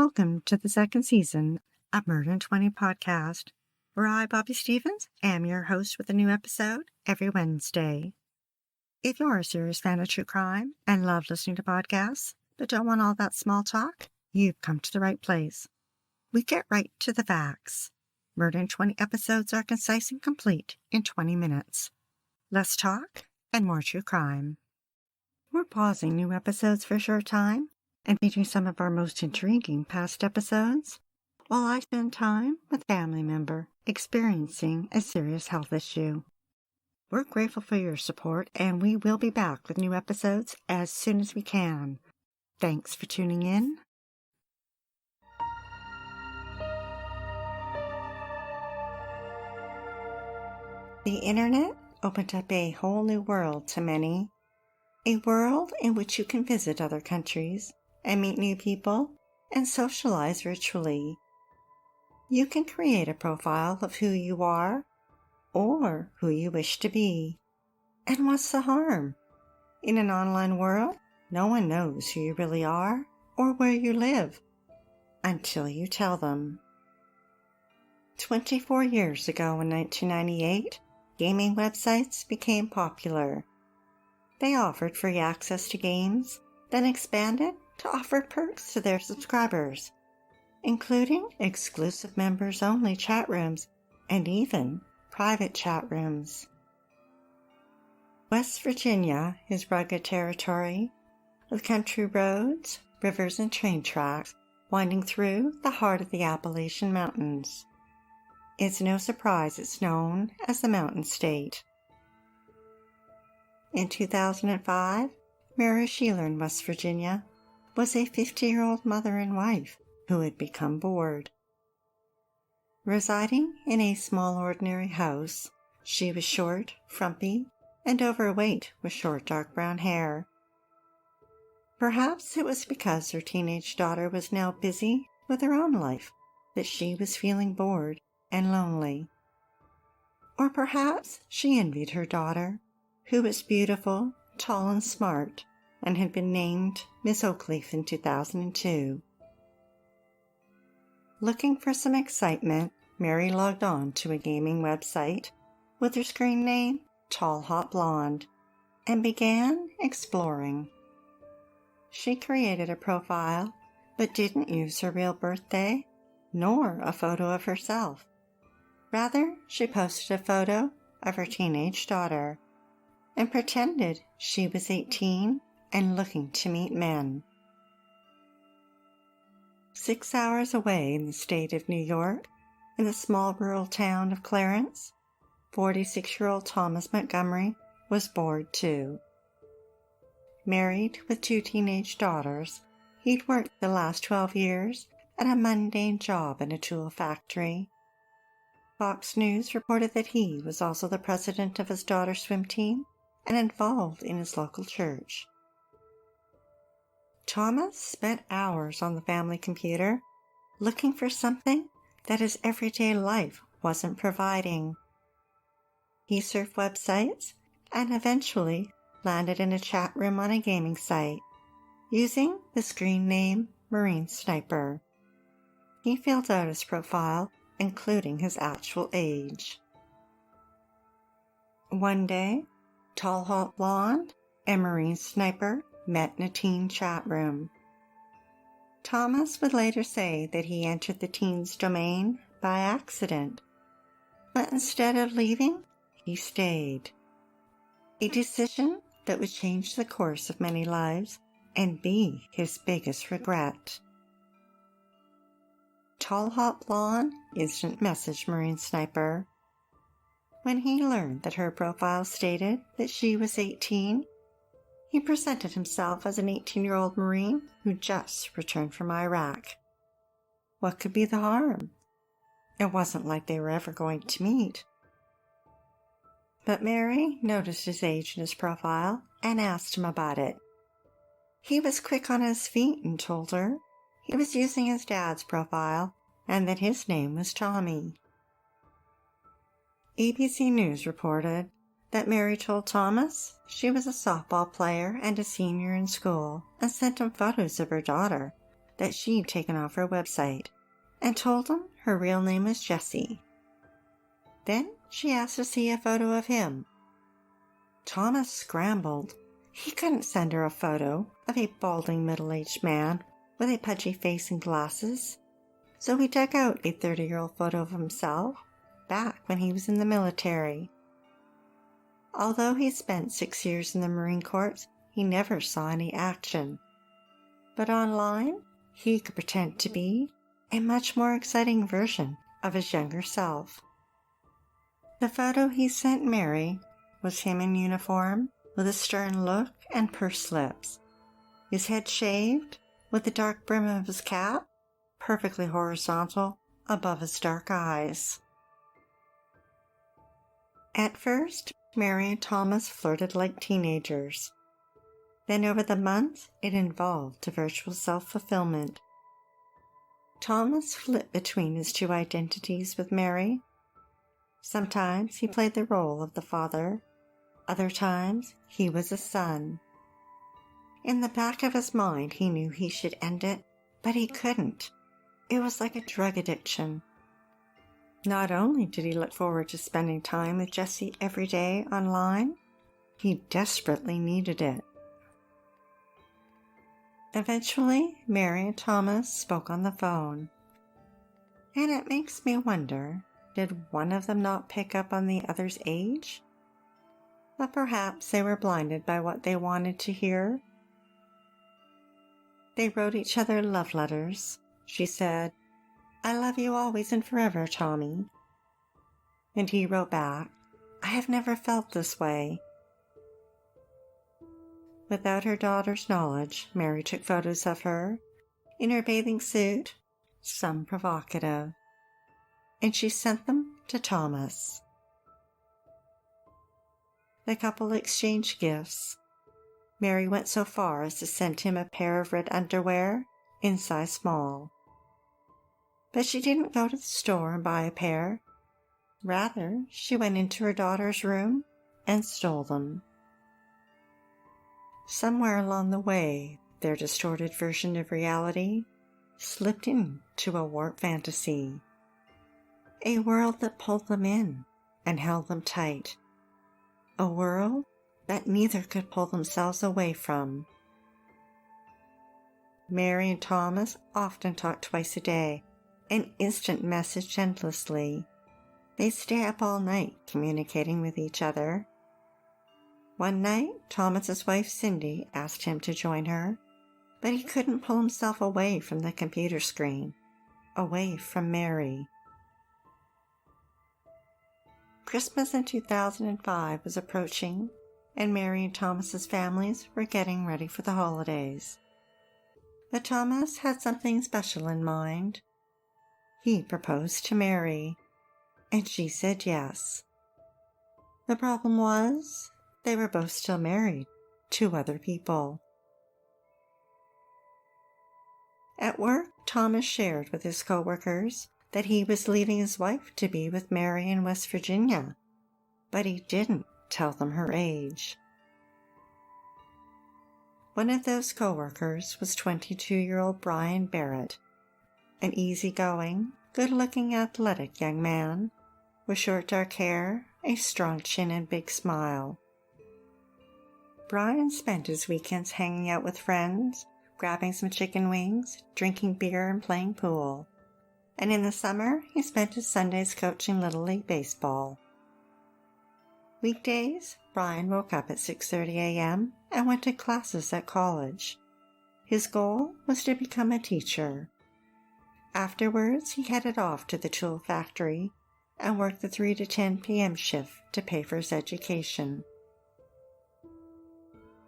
welcome to the second season of Murder in 20 podcast, where I, Bobby Stevens, am your host with a new episode every Wednesday. If you're a serious fan of true crime and love listening to podcasts, but don't want all that small talk, you've come to the right place. We get right to the facts. Murder in 20 episodes are concise and complete in 20 minutes. Less talk and more true crime. We're pausing new episodes for a short time and featuring some of our most intriguing past episodes while I spend time with a family member experiencing a serious health issue. We're grateful for your support, and we will be back with new episodes as soon as we can. Thanks for tuning in. The internet opened up a whole new world to many. A world in which you can visit other countries and meet new people and socialize virtually. You can create a profile of who you are or who you wish to be. And what's the harm? In an online world, no one knows who you really are or where you live until you tell them. 24 years ago in 1998, gaming websites became popular. They offered free access to games, then expanded to offer perks to their subscribers, including exclusive members-only chat rooms and even private chat rooms. West Virginia is rugged territory with country roads, rivers, and train tracks winding through the heart of the Appalachian Mountains. It's no surprise it's known as the Mountain State. In 2005, Mary Sheeler in West Virginia was a 50-year-old mother and wife who had become bored. Residing in a small ordinary house, she was short, frumpy, and overweight with short dark brown hair. Perhaps it was because her teenage daughter was now busy with her own life that she was feeling bored and lonely. Or perhaps she envied her daughter, who was beautiful, tall, and smart, and had been named Miss Oakleaf in 2002. Looking for some excitement, Mary logged on to a gaming website with her screen name Tall Hot Blond and began exploring. She created a profile but didn't use her real birthday nor a photo of herself. Rather, she posted a photo of her teenage daughter and pretended she was 18 and looking to meet men. 6 hours away in the state of New York, in the small rural town of Clarence, 46-year-old Thomas Montgomery was bored too. Married with 2 teenage daughters, he'd worked the last 12 years at a mundane job in a tool factory. Fox News reported that he was also the president of his daughter's swim team and involved in his local church. Thomas spent hours on the family computer looking for something that his everyday life wasn't providing. He surfed websites and eventually landed in a chat room on a gaming site using the screen name Marine Sniper. He filled out his profile, including his actual age. One day, Tall Hot Blond and Marine Sniper met in a teen chat room. Thomas would later say that he entered the teen's domain by accident, but instead of leaving, he stayed. A decision that would change the course of many lives and be his biggest regret. Tall Hot Blond instant messaged Marine Sniper. When he learned that her profile stated that she was 18, he presented himself as an 18-year-old Marine who just returned from Iraq. What could be the harm? It wasn't like they were ever going to meet. But Mary noticed his age in his profile and asked him about it. He was quick on his feet and told her he was using his dad's profile and that his name was Tommy. ABC News reported that Mary told Thomas she was a softball player and a senior in school and sent him photos of her daughter that she'd taken off her website and told him her real name was Jessie. Then she asked to see a photo of him. Thomas scrambled. He couldn't send her a photo of a balding middle-aged man with a pudgy face and glasses, so he dug out a 30-year-old photo of himself back when he was in the military. Although he spent 6 years in the Marine Corps, he never saw any action. But online, he could pretend to be a much more exciting version of his younger self. The photo he sent Mary was him in uniform, with a stern look and pursed lips, his head shaved, with the dark brim of his cap perfectly horizontal above his dark eyes. At first, Mary and Thomas flirted like teenagers. Then over the months, it evolved to virtual self-fulfillment. Thomas flipped between his two identities with Mary. Sometimes he played the role of the father. Other times, he was a son. In the back of his mind, he knew he should end it, but he couldn't. It was like a drug addiction. Not only did he look forward to spending time with Jessie every day online, he desperately needed it. Eventually, Mary and Thomas spoke on the phone. And it makes me wonder, did one of them not pick up on the other's age? But perhaps they were blinded by what they wanted to hear. They wrote each other love letters. She said, "I love you always and forever, Tommy." And he wrote back, "I have never felt this way." Without her daughter's knowledge, Mary took photos of her, in her bathing suit, some provocative, and she sent them to Thomas. The couple exchanged gifts. Mary went so far as to send him a pair of red underwear in size small. But she didn't go to the store and buy a pair. Rather, she went into her daughter's room and stole them. Somewhere along the way, their distorted version of reality slipped into a warped fantasy. A world that pulled them in and held them tight. A world that neither could pull themselves away from. Mary and Thomas often talked twice a day, and instant messaged endlessly. They stay up all night communicating with each other. One night, Thomas's wife Cindy asked him to join her, but he couldn't pull himself away from the computer screen, away from Mary. Christmas in 2005 was approaching, and Mary and Thomas's families were getting ready for the holidays. But Thomas had something special in mind. He proposed to Mary, and she said yes. The problem was, they were both still married to other people. At work, Thomas shared with his coworkers that he was leaving his wife to be with Mary in West Virginia, but he didn't tell them her age. One of those coworkers was 22-year-old Brian Barrett, an easygoing, good-looking, athletic young man with short dark hair, a strong chin, and big smile. Brian spent his weekends hanging out with friends, grabbing some chicken wings, drinking beer, and playing pool. And in the summer, he spent his Sundays coaching Little League baseball. Weekdays, Brian woke up at 6:30 a.m. and went to classes at college. His goal was to become a teacher. Afterwards, he headed off to the tool factory and worked the 3 to 10 p.m. shift to pay for his education.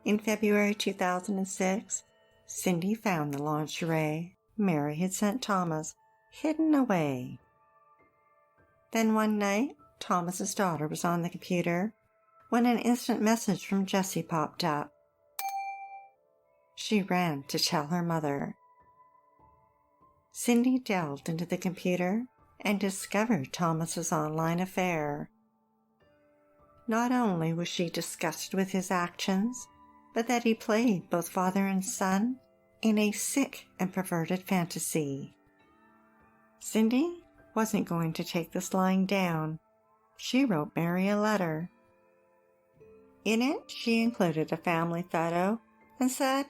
In February 2006, Cindy found the lingerie Mary had sent Thomas hidden away. Then one night, Thomas's daughter was on the computer when an instant message from Jessie popped up. She ran to tell her mother. Cindy delved into the computer and discovered Thomas's online affair. Not only was she disgusted with his actions, but that he played both father and son in a sick and perverted fantasy. Cindy wasn't going to take this lying down. She wrote Mary a letter. In it, she included a family photo and said,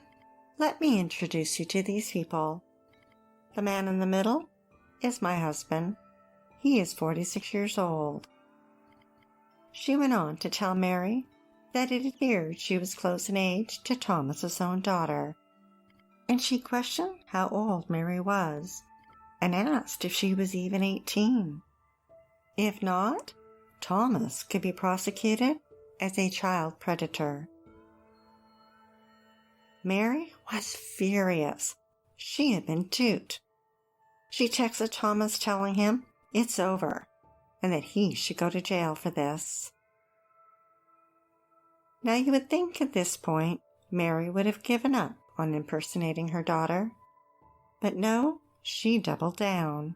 "Let me introduce you to these people. The man in the middle is my husband. He is 46 years old." She went on to tell Mary that it appeared she was close in age to Thomas's own daughter, and she questioned how old Mary was and asked if she was even 18. If not, Thomas could be prosecuted as a child predator. Mary was furious. She had been duped. She texted Thomas telling him it's over and that he should go to jail for this. Now you would think at this point Mary would have given up on impersonating her daughter, but no, she doubled down.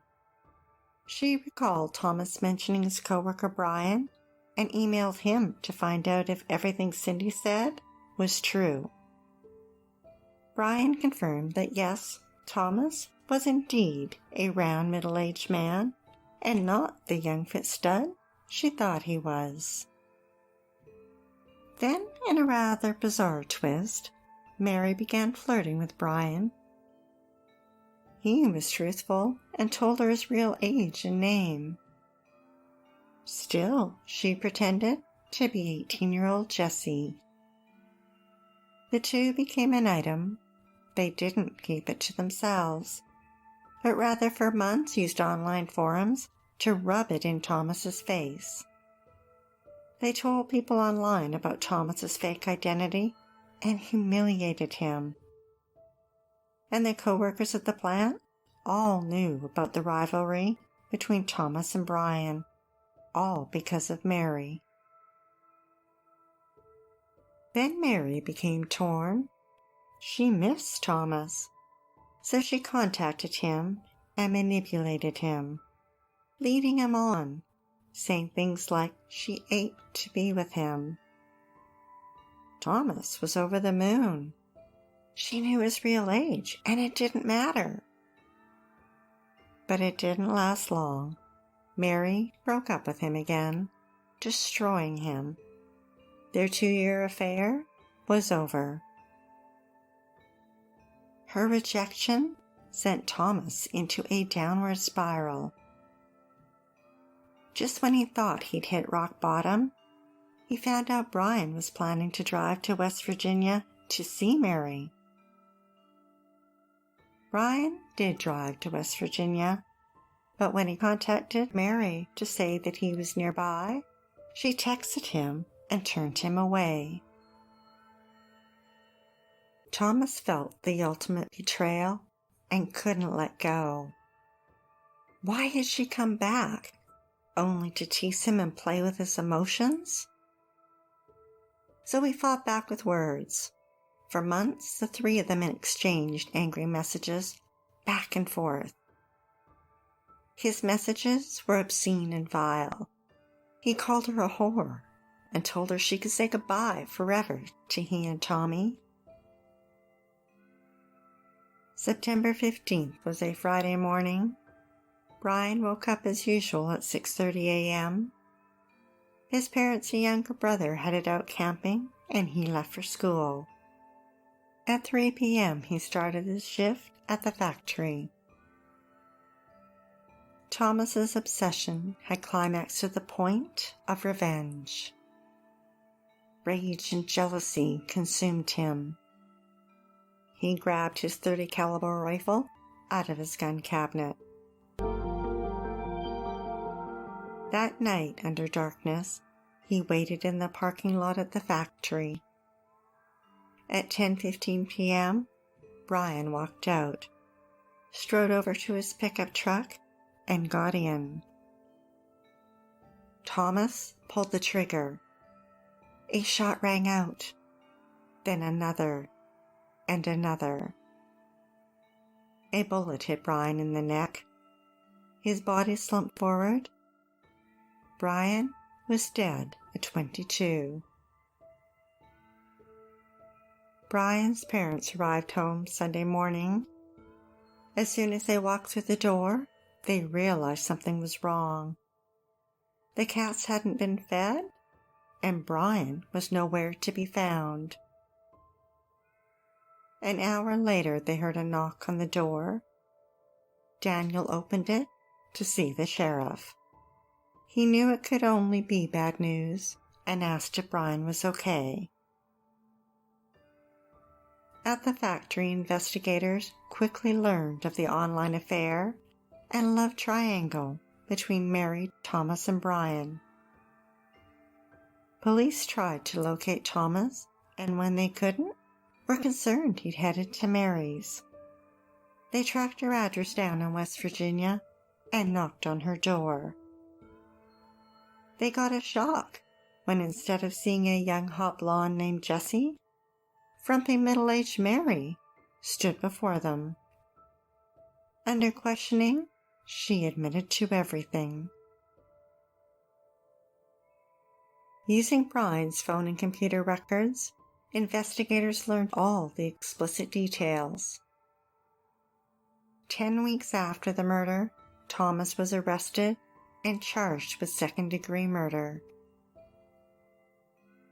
She recalled Thomas mentioning his coworker Brian and emailed him to find out if everything Cindy said was true. Brian confirmed that yes, Thomas was indeed a round middle-aged man and not the young fit stud she thought he was. Then, in a rather bizarre twist, Mary began flirting with Brian. He was truthful and told her his real age and name. Still, she pretended to be 18-year-old Jessie. The two became an item. They didn't keep it to themselves, but rather for months used online forums to rub it in Thomas's face. They told people online about Thomas's fake identity and humiliated him. And the co-workers at the plant all knew about the rivalry between Thomas and Brian, all because of Mary. Then Mary became torn. She missed Thomas, so she contacted him and manipulated him, leading him on, saying things like she ached to be with him. Thomas was over the moon. She knew his real age, and it didn't matter. But it didn't last long. Mary broke up with him again, destroying him. Their 2-year affair was over. Her rejection sent Thomas into a downward spiral. Just when he thought he'd hit rock bottom, he found out Brian was planning to drive to West Virginia to see Mary. Brian did drive to West Virginia, but when he contacted Mary to say that he was nearby, she texted him and turned him away. Thomas felt the ultimate betrayal and couldn't let go. Why had she come back, only to tease him and play with his emotions? So he fought back with words. For months, the three of them exchanged angry messages back and forth. His messages were obscene and vile. He called her a whore and told her she could say goodbye forever to he and Tommy. September 15th was a Friday morning. Brian woke up as usual at 6:30 a.m. His parents and younger brother headed out camping, and he left for school. At 3 p.m., he started his shift at the factory. Thomas's obsession had climaxed to the point of revenge. Rage and jealousy consumed him. He grabbed his .30 caliber rifle out of his gun cabinet. That night, under darkness, he waited in the parking lot at the factory. At 10:15 p.m., Brian walked out, strode over to his pickup truck, and got in. Thomas pulled the trigger. A shot rang out, then another, and another. A bullet hit Brian in the neck. His body slumped forward. Brian was dead at 22. Brian's parents arrived home Sunday morning. As soon as they walked through the door, they realized something was wrong. The cats hadn't been fed, and Brian was nowhere to be found. An hour later, they heard a knock on the door. Daniel opened it to see the sheriff. He knew it could only be bad news and asked if Brian was okay. At the factory, investigators quickly learned of the online affair and love triangle between Mary, Thomas, and Brian. Police tried to locate Thomas, and when they couldn't, were concerned he'd headed to Mary's. They tracked her address down in West Virginia and knocked on her door. They got a shock when instead of seeing a young hot blonde named Jessie, frumpy middle-aged Mary stood before them. Under questioning, she admitted to everything. Using Brian's phone and computer records, investigators learned all the explicit details. 10 weeks after the murder, Thomas was arrested and charged with second-degree murder.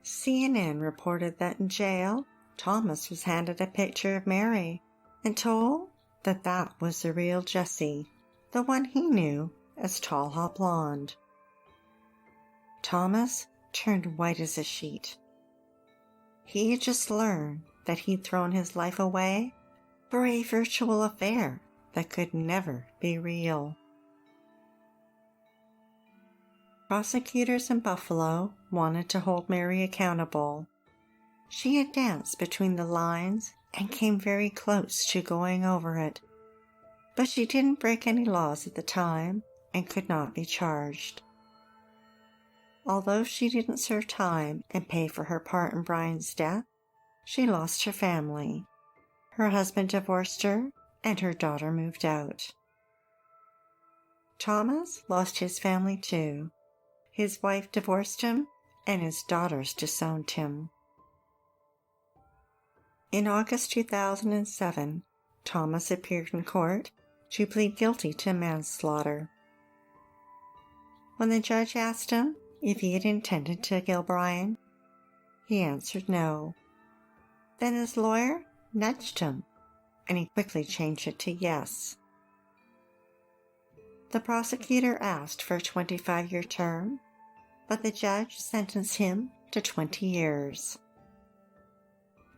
CNN reported that in jail, Thomas was handed a picture of Mary and told that that was the real Jessie, the one he knew as Tall Hot Blond. Thomas turned white as a sheet. He had just learned that he'd thrown his life away for a virtual affair that could never be real. Prosecutors in Buffalo wanted to hold Mary accountable. She had danced between the lines and came very close to going over it, but she didn't break any laws at the time and could not be charged. Although she didn't serve time and pay for her part in Brian's death, she lost her family. Her husband divorced her, and her daughter moved out. Thomas lost his family too. His wife divorced him, and his daughters disowned him. In August 2007, Thomas appeared in court to plead guilty to manslaughter. When the judge asked him if he had intended to kill Brian, he answered no. Then his lawyer nudged him, and he quickly changed it to yes. The prosecutor asked for a 25-year term, but the judge sentenced him to 20 years.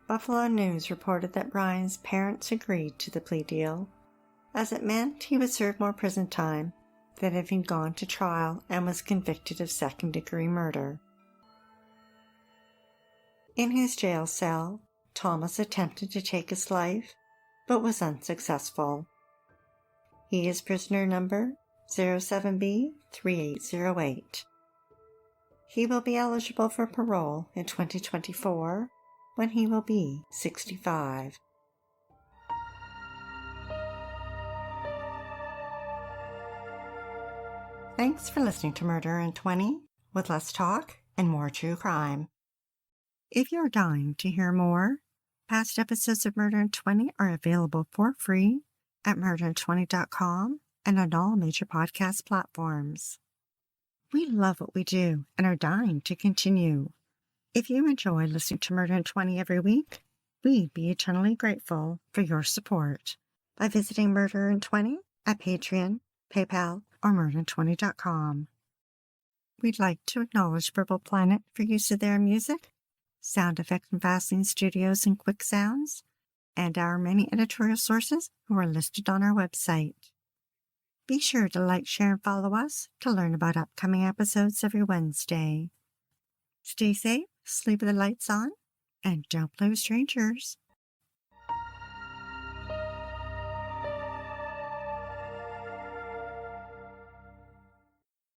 Buffalo News reported that Brian's parents agreed to the plea deal, as it meant he would serve more prison time than having gone to trial and was convicted of second-degree murder. In his jail cell, Thomas attempted to take his life, but was unsuccessful. He is prisoner number 07B3808. He will be eligible for parole in 2024 when he will be 65. Thanks for listening to Murder in 20 with less talk and more true crime. If you're dying to hear more, past episodes of Murder in 20 are available for free at murderin20.com and on all major podcast platforms. We love what we do and are dying to continue. If you enjoy listening to Murder in 20 every week, we'd be eternally grateful for your support by visiting Murder in 20 at Patreon, PayPal, or murderin20.com. We'd like to acknowledge Purple Planet for use of their music, sound effects from Vaseline Studios and Quick Sounds, and our many editorial sources who are listed on our website. Be sure to like, share, and follow us to learn about upcoming episodes every Wednesday. Stay safe, sleep with the lights on, and don't play with strangers.